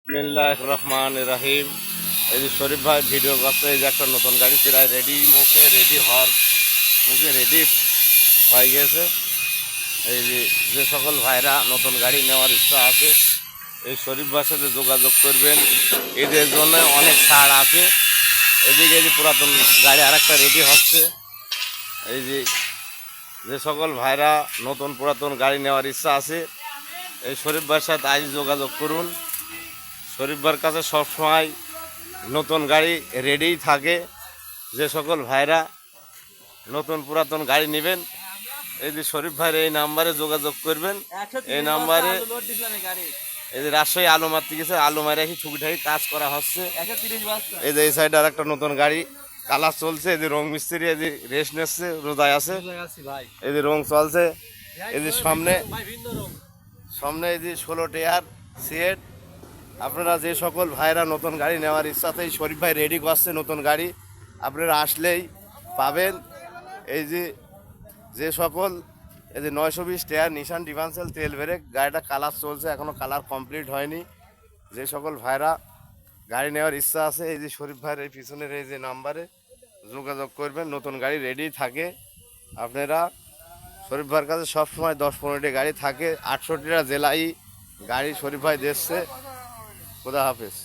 বিসমিল্লাহির রহমানির রহিম। এই যে শরীফ ভাই ভিডিও করছে, এই যে একটা নতুন গাড়ি প্রায় রেডি, মুখে রেডি হয়ে গেছে। এই যে যে সকল ভাইরা নতুন গাড়ি নেওয়ার ইচ্ছা আছে এই শরীফ ভাইয়ের সাথে যোগাযোগ করবেন। এদের জন্য অনেক ছাড় আছে। এদিকে এই যে পুরাতন গাড়ি আরেকটা রেডি হচ্ছে। এই যে যে সকল ভাইরা নতুন পুরাতন গাড়ি নেওয়ার ইচ্ছা আছে এই শরীফ ভাইয়ের সাথে আজ যোগাযোগ করুন। শরীফ ভাইয়ের কাছে সবসময় নতুন গাড়ি রেডিই থাকে। যে সকল ভাইরা নতুন পুরাতন গাড়ি নেবেন এই যে শরীফ ভাইয়ের এই নাম্বারে যোগাযোগ করবেন। এই নাম্বারে এই যে রাজশাহী আলু মারতে গেছে, আলু মারে এসে ঠুকিঠাকি কাজ করা হচ্ছে। এই যে এই সাইডে আর একটা নতুন গাড়ি কালার চলছে। এই যে রং মিস্ত্রি এই যে রেস্ট নিচ্ছে, রোজায় আছে। এই যে রং চলছে। এই যে সামনে এই যে 16 টায়ার সিয়েট। আপনারা যে সকল ভাইরা নতুন গাড়ি নেওয়ার ইচ্ছাতেই শরীফ ভাই রেডি করছে নতুন গাড়ি, আপনারা আসলেই পাবেন। এই যে সকল এই যে 920 টায়ার নিশান ডিভান্সেল তেল ব্রেক গাড়িটা কালার চলছে, এখনও কালার কমপ্লিট হয়নি। যে সকল ভাইরা গাড়ি নেওয়ার ইচ্ছা আছে এই যে শরীফ ভাইয়ের এই পিছনের এই যে নাম্বারে যোগাযোগ করবেন। নতুন গাড়ি রেডি থাকে। আপনারা শরীফ ভাইয়ের কাছে সবসময় 10-15টি গাড়ি থাকে। 68টা জেলায় গাড়ি শরীফ ভাই দিচ্ছে। খুদা হাফেজ।